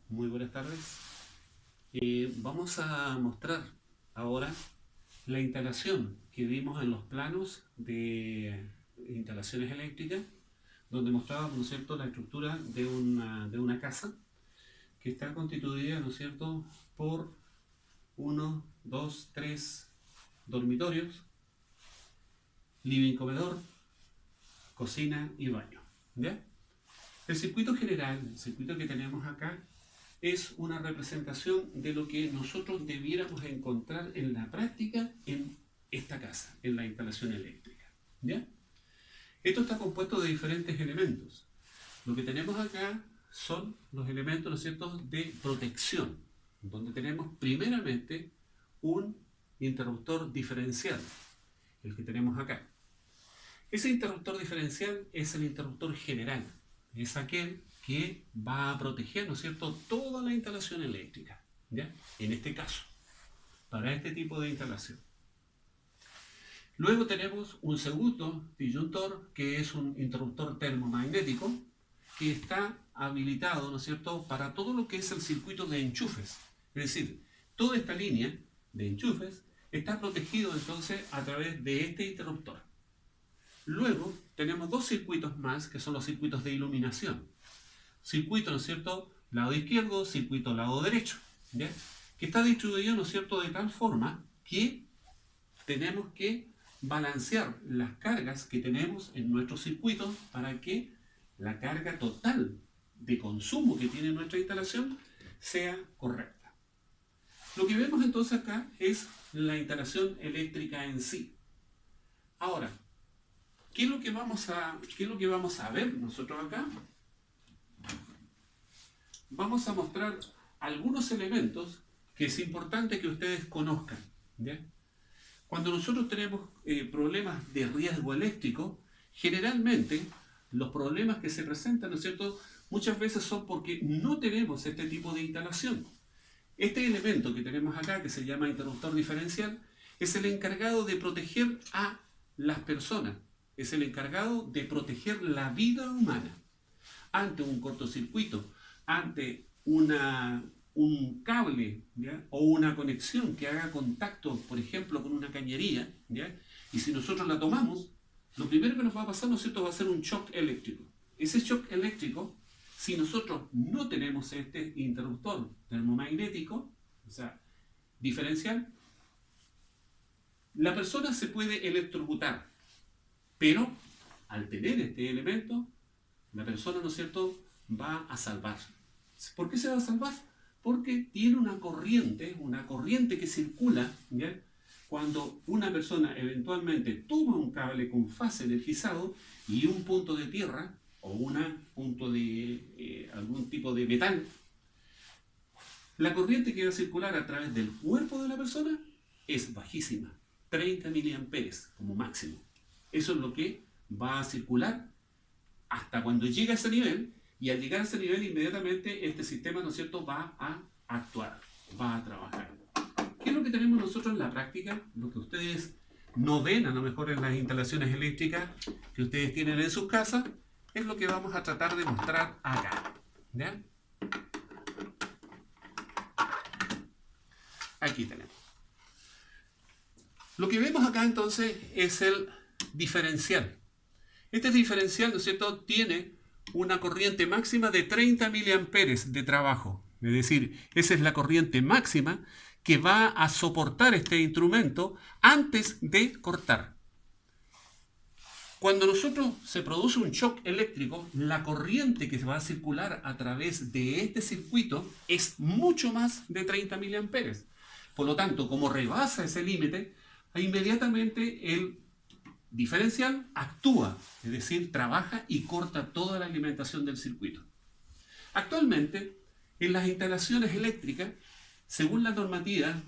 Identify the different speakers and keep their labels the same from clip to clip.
Speaker 1: Muy buenas tardes. Vamos a mostrar ahora la instalación que vimos en los planos de instalaciones eléctricas, donde mostrábamos, ¿no es cierto?, la estructura de una casa que está constituida, ¿no es cierto?, por uno, dos, tres dormitorios, living, comedor, cocina y baño. ¿Ya? El circuito general, el circuito que tenemos acá, es una representación de lo que nosotros debiéramos encontrar en la práctica en esta casa, en la instalación eléctrica. ¿Ya? Esto está compuesto de diferentes elementos. Lo que tenemos acá son los elementos, ¿no es cierto?, de protección, donde tenemos primeramente un interruptor diferencial, el que tenemos acá. Ese interruptor diferencial es el interruptor general, es aquel que va a proteger, ¿no es cierto?, toda la instalación eléctrica, ¿ya? En este caso, para este tipo de instalación. Luego tenemos un segundo disyuntor, que es un interruptor termomagnético, que está habilitado, ¿no es cierto?, para todo lo que es el circuito de enchufes. Es decir, toda esta línea de enchufes está protegido entonces a través de este interruptor. Luego tenemos dos circuitos más, que son los circuitos de iluminación. Circuito, ¿no es cierto?, lado izquierdo, circuito lado derecho, ¿ya? Que está distribuido, ¿no es cierto?, de tal forma que tenemos que balancear las cargas que tenemos en nuestros circuitos para que la carga total de consumo que tiene nuestra instalación sea correcta. Lo que vemos entonces acá es la instalación eléctrica en sí. Ahora, ¿qué es lo que vamos a ver nosotros acá? Vamos a mostrar algunos elementos que es importante que ustedes conozcan, ¿ya? Cuando nosotros tenemos problemas de riesgo eléctrico, generalmente los problemas que se presentan, ¿no es cierto?, muchas veces son porque no tenemos este tipo de instalación. Este elemento que tenemos acá, que se llama interruptor diferencial, es el encargado de proteger a las personas, es el encargado de proteger la vida humana ante un cortocircuito, ante un cable, ¿ya?, o una conexión que haga contacto, por ejemplo, con una cañería, ¿ya?, y si nosotros la tomamos, lo primero que nos va a pasar, ¿no es cierto?, va a ser un shock eléctrico. Ese shock eléctrico, si nosotros no tenemos este interruptor termomagnético, o sea, diferencial, la persona se puede electrocutar, pero al tener este elemento, la persona, ¿no es cierto?, va a salvarse. ¿Por qué se va a salvar? Porque tiene una corriente que circula, ¿ya?, cuando una persona eventualmente toma un cable con fase energizado y un punto de tierra o un punto de algún tipo de metal, la corriente que va a circular a través del cuerpo de la persona es bajísima, 30 miliamperes como máximo. Eso es lo que va a circular hasta cuando llega a ese nivel, y al llegar a ese nivel inmediatamente este sistema, ¿no es cierto?, va a actuar, va a trabajar. ¿Qué es lo que tenemos nosotros en la práctica? Lo que ustedes no ven a lo mejor en las instalaciones eléctricas que ustedes tienen en sus casas, es lo que vamos a tratar de mostrar acá, ¿ya? Aquí tenemos. Lo que vemos acá entonces es el diferencial. Este diferencial, ¿no es cierto?, tiene una corriente máxima de 30 miliamperes de trabajo. Es decir, esa es la corriente máxima que va a soportar este instrumento antes de cortar. Cuando nosotros se produce un shock eléctrico, la corriente que va a circular a través de este circuito es mucho más de 30 miliamperes. Por lo tanto, como rebasa ese límite, inmediatamente el diferencial actúa, es decir, trabaja y corta toda la alimentación del circuito. Actualmente, en las instalaciones eléctricas, según la normativa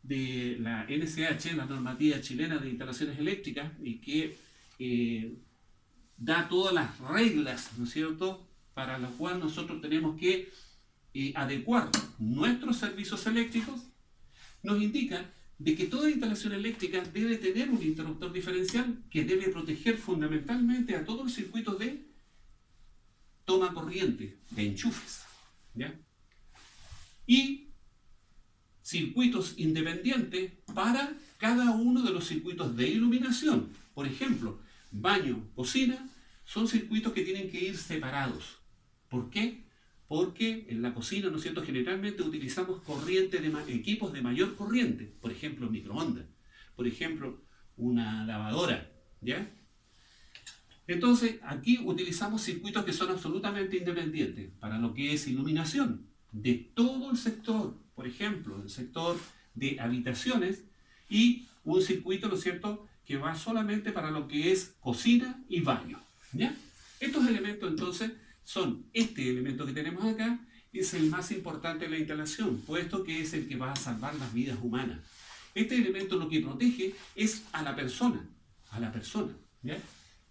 Speaker 1: de la NSH, la normativa chilena de instalaciones eléctricas, y que da todas las reglas, ¿no es cierto?, para las cuales nosotros tenemos que adecuar nuestros servicios eléctricos, nos indica de que toda instalación eléctrica debe tener un interruptor diferencial que debe proteger fundamentalmente a todo el circuito de toma corriente, de enchufes, ¿ya? y circuitos independientes para cada uno de los circuitos de iluminación. Por ejemplo, baño, cocina, son circuitos que tienen que ir separados. ¿Por qué? Porque en la cocina, ¿no es cierto?, generalmente utilizamos equipos de mayor corriente, por ejemplo, microondas, por ejemplo, una lavadora, ¿ya? Entonces, aquí utilizamos circuitos que son absolutamente independientes para lo que es iluminación de todo el sector, por ejemplo, el sector de habitaciones, y un circuito, ¿no es cierto?, que va solamente para lo que es cocina y baño, ¿ya? Estos elementos, entonces, son este elemento que tenemos acá, es el más importante de la instalación, puesto que es el que va a salvar las vidas humanas. Este elemento lo que protege es a la persona, ¿ya?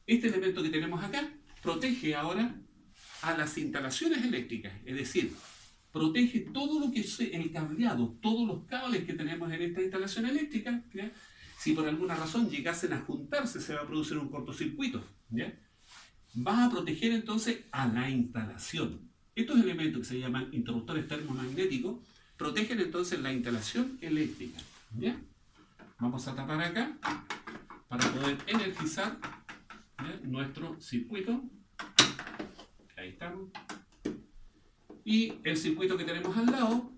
Speaker 1: Este elemento que tenemos acá protege ahora a las instalaciones eléctricas, es decir, protege todo lo que es el cableado, todos los cables que tenemos en esta instalación eléctrica, ¿ya? Si por alguna razón llegasen a juntarse, se va a producir un cortocircuito, ¿ya? Va a proteger entonces a la instalación. Estos elementos que se llaman interruptores termomagnéticos protegen entonces la instalación eléctrica, ¿ya? Vamos a tapar acá para poder energizar, ¿ya?, nuestro circuito. Ahí estamos. Y el circuito que tenemos al lado,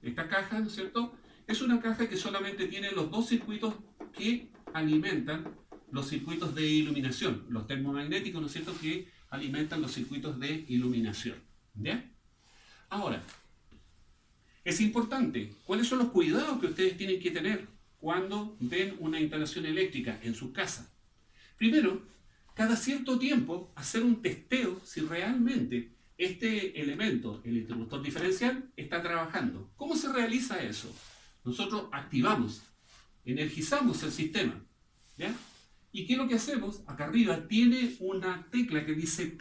Speaker 1: esta caja, ¿no es cierto?, es una caja que solamente tiene los dos circuitos que alimentan los circuitos de iluminación, los termomagnéticos, ¿no es cierto?, que alimentan los circuitos de iluminación, ¿ya? Ahora, es importante, ¿cuáles son los cuidados que ustedes tienen que tener cuando ven una instalación eléctrica en sus casas? Primero, cada cierto tiempo hacer un testeo si realmente este elemento, el interruptor diferencial, está trabajando. ¿Cómo se realiza eso? Nosotros activamos, energizamos el sistema, ¿ya? ¿Y qué es lo que hacemos? Acá arriba tiene una tecla que dice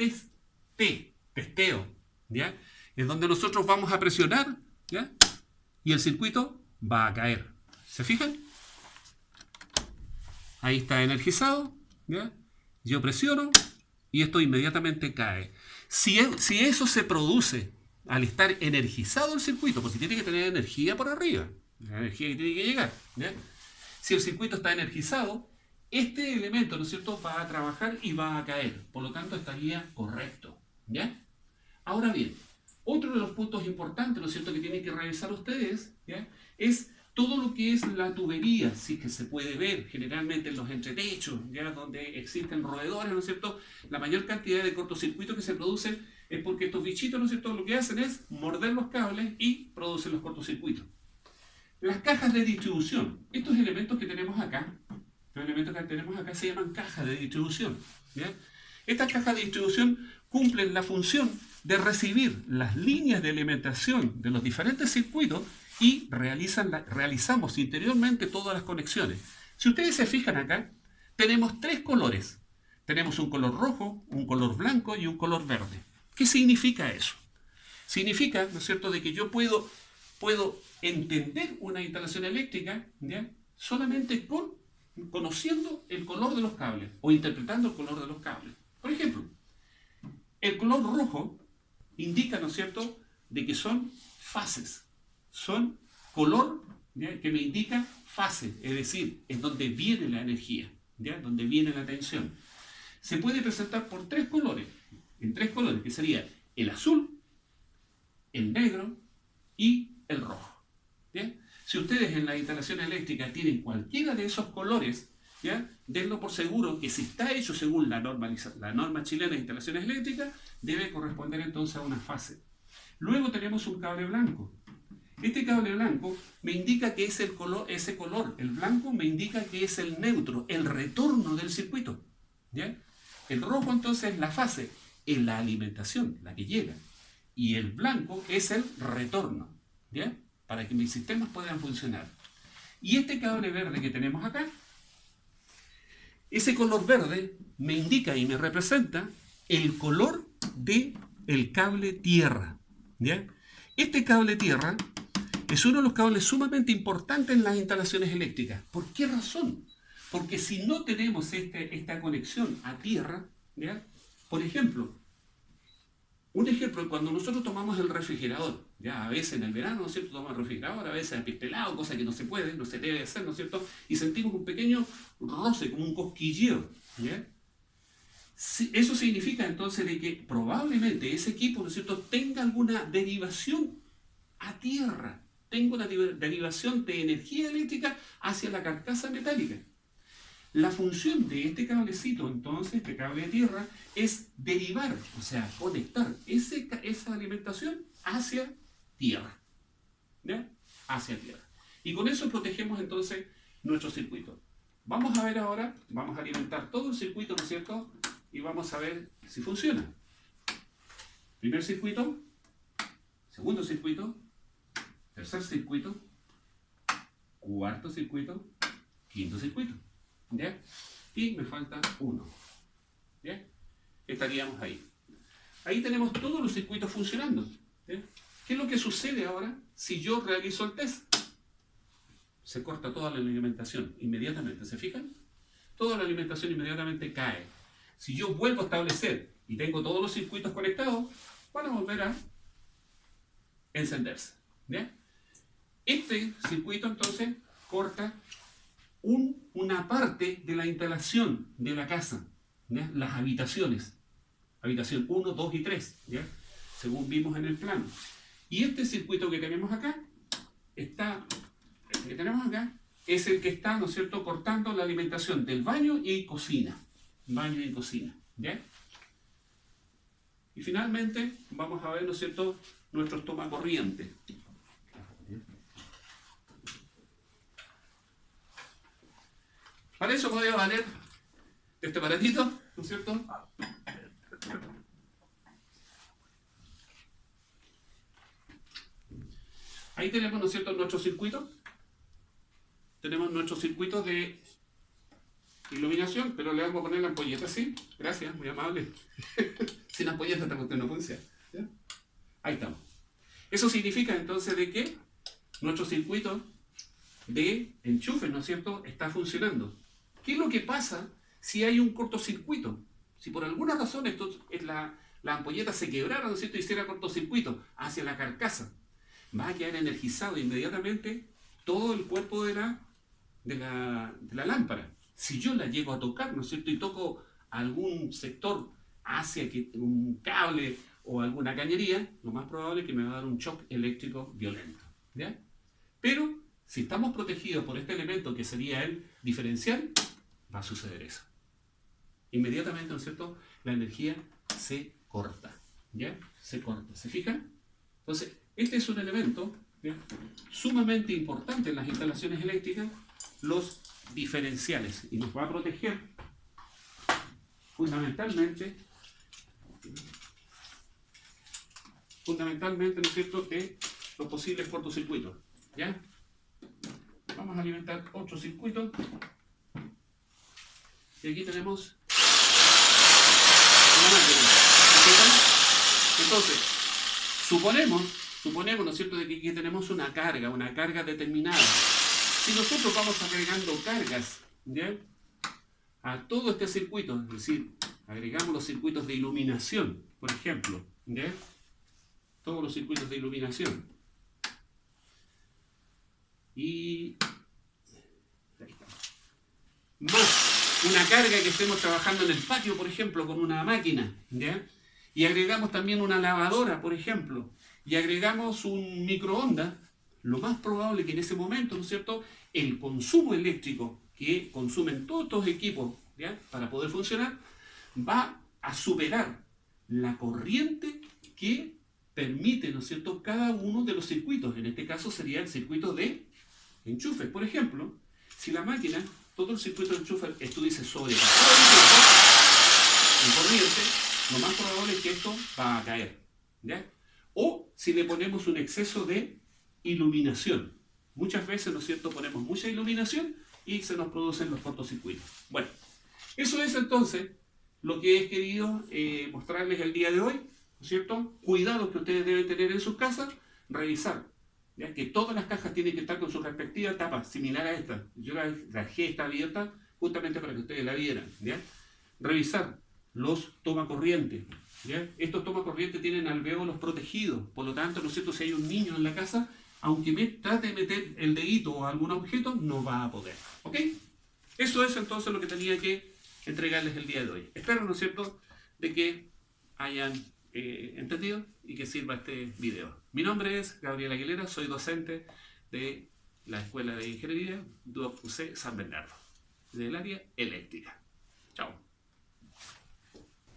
Speaker 1: testeo, ¿ya? Es donde nosotros vamos a presionar, ¿ya?, y el circuito va a caer. ¿Se fijan? Ahí está energizado, ¿ya? Yo presiono y esto inmediatamente cae. Si eso se produce al estar energizado el circuito, porque tiene que tener energía por arriba, la energía que tiene que llegar, ¿ya? Si el circuito está energizado, este elemento, ¿no es cierto?, va a trabajar y va a caer. Por lo tanto, estaría correcto, ¿ya? Ahora bien, otro de los puntos importantes, ¿no es cierto?, que tienen que revisar ustedes, ¿ya?, es todo lo que es la tubería, sí que se puede ver generalmente en los entretechos, ya donde existen roedores, ¿no es cierto? La mayor cantidad de cortocircuitos que se producen es porque estos bichitos, ¿no es cierto?, lo que hacen es morder los cables y producen los cortocircuitos. Las cajas de distribución, estos elementos que tenemos acá, se llaman cajas de distribución, ¿ya? Estas cajas de distribución cumplen la función de recibir las líneas de alimentación de los diferentes circuitos y realizamos interiormente todas las conexiones. Si ustedes se fijan acá, tenemos tres colores. Tenemos un color rojo, un color blanco y un color verde. ¿Qué significa eso? Significa, ¿no es cierto?, de que yo puedo entender una instalación eléctrica, ¿ya?, solamente conociendo el color de los cables o interpretando el color de los cables. Por ejemplo, el color rojo indica, ¿no es cierto?, de que son fases. Son color, ¿ya?, que me indica fase, es decir, es donde viene la energía, ¿ya?, donde viene la tensión. Se puede presentar por tres colores, que sería el azul, el negro y el rojo, ¿ya? Si ustedes en la instalación eléctrica tienen cualquiera de esos colores, ¿ya?, denlo por seguro que si está hecho según la norma chilena de instalaciones eléctricas, debe corresponder entonces a una fase. Luego tenemos un cable blanco. Este cable blanco me indica que es ese color, el blanco me indica que es el neutro, el retorno del circuito, ¿ya? El rojo entonces es la fase, es la alimentación, la que llega, y el blanco es el retorno, ¿ya?, para que mis sistemas puedan funcionar. Y este cable verde que tenemos acá, ese color verde me indica y me representa el color del cable tierra, ¿ya? Este cable tierra es uno de los cables sumamente importantes en las instalaciones eléctricas. ¿Por qué razón? Porque si no tenemos esta conexión a tierra, ¿ya?, por ejemplo, cuando nosotros tomamos el refrigerador, Ya, a veces en el verano, ¿no es cierto?, tomamos el refrigerador, a veces apipelado, cosa que no se puede, no se debe hacer, ¿no es cierto?, y sentimos un pequeño roce, como un cosquilleo, ¿ya? Eso significa entonces de que probablemente ese equipo, ¿no es cierto?, tenga alguna derivación a tierra, tenga una derivación de energía eléctrica hacia la carcasa metálica. La función de este cablecito, entonces, este cable de tierra, es derivar, o sea, conectar esa alimentación hacia tierra, ¿ya? Hacia tierra. Y con eso protegemos entonces nuestro circuito. Vamos a ver ahora, vamos a alimentar todo el circuito, ¿no es cierto?, y vamos a ver si funciona. Primer circuito, segundo circuito, tercer circuito, cuarto circuito, quinto circuito, ¿ya? Y me falta uno, ¿ya? Estaríamos ahí. Ahí tenemos todos los circuitos funcionando, ¿ya? ¿Qué es lo que sucede ahora si yo realizo el test? Se corta toda la alimentación inmediatamente, ¿se fijan? Toda la alimentación inmediatamente cae. Si yo vuelvo a establecer y tengo todos los circuitos conectados, van a volver a encenderse, ¿ya? Este circuito entonces corta una parte de la instalación de la casa, ¿ya? Las habitaciones, habitación 1, 2 y 3, ¿ya? Según vimos en el plano. Y este circuito que tenemos acá, es el que está, ¿no es cierto?, cortando la alimentación del baño y cocina. Baño y cocina, ¿ya? Y finalmente vamos a ver, ¿no es cierto?, nuestro toma corriente. Para eso voy a valer este aparatito, ¿no es cierto? Ahí tenemos, ¿no es cierto?, nuestro circuito. Tenemos nuestro circuito de iluminación, pero le vamos a poner la ampolleta, ¿sí? Gracias, muy amable. Sin ampolleta esta cuestión no funciona, ¿ya? Ahí estamos. Eso significa entonces de que nuestro circuito de enchufe, ¿no es cierto?, está funcionando. ¿Qué es lo que pasa si hay un cortocircuito? Si por alguna razón la ampolleta se quebrara, ¿no es cierto?, y hiciera cortocircuito hacia la carcasa, va a quedar energizado inmediatamente todo el cuerpo de la lámpara. Si yo la llego a tocar, ¿no es cierto?, y toco algún sector hacia un cable o alguna cañería, lo más probable es que me va a dar un shock eléctrico violento, ¿ya? Pero si estamos protegidos por este elemento que sería el diferencial, va a suceder eso. Inmediatamente, ¿no es cierto?, la energía se corta, ¿ya? Se corta, ¿se fijan? Entonces, este es un elemento, ¿ya?, sumamente importante en las instalaciones eléctricas, los diferenciales, y nos va a proteger fundamentalmente, ¿no es cierto?, de los posibles cortocircuitos, ¿ya? Vamos a alimentar otro circuito, y aquí tenemos una máquina. Entonces, suponemos, ¿no es cierto?, de que aquí tenemos una carga determinada. Si nosotros vamos agregando cargas, ¿ya?, a todo este circuito, es decir, agregamos los circuitos de iluminación, por ejemplo, ¿ya?, todos los circuitos de iluminación, y ahí está, más una carga que estemos trabajando en el patio, por ejemplo, con una máquina, ¿ya?, y agregamos también una lavadora, por ejemplo, y agregamos un microondas, lo más probable que en ese momento, ¿no es cierto?, el consumo eléctrico que consumen todos estos equipos, ¿ya?, para poder funcionar, va a superar la corriente que permite, ¿no es cierto?, cada uno de los circuitos. En este caso sería el circuito de enchufe. Por ejemplo, si la máquina, todo el circuito de enchufe, tú dices sobrepasado en corriente, lo más probable es que esto va a caer, ¿ya? O si le ponemos un exceso de iluminación. Muchas veces, ¿no es cierto?, ponemos mucha iluminación y se nos producen los cortocircuitos. Bueno, eso es entonces lo que he querido mostrarles el día de hoy, ¿no es cierto? Cuidados que ustedes deben tener en sus casas, revisar, ¿ya?, que todas las cajas tienen que estar con su respectiva tapa, similar a esta. Yo la dejé esta abierta justamente para que ustedes la vieran, ¿ya? Revisar los tomacorriente. ¿Ya? Estos tomacorriente tienen alvéolos protegidos, por lo tanto, ¿no es cierto? Si hay un niño en la casa, aunque trate de meter el dedito o algún objeto, no va a poder. ¿Ok? Eso es entonces lo que tenía que entregarles el día de hoy. Espero, ¿no es cierto?, de que hayan entendido y que sirva este video. Mi nombre es Gabriel Aguilera, soy docente de la Escuela de Ingeniería DUOC UC San Bernardo, del área eléctrica. Chao.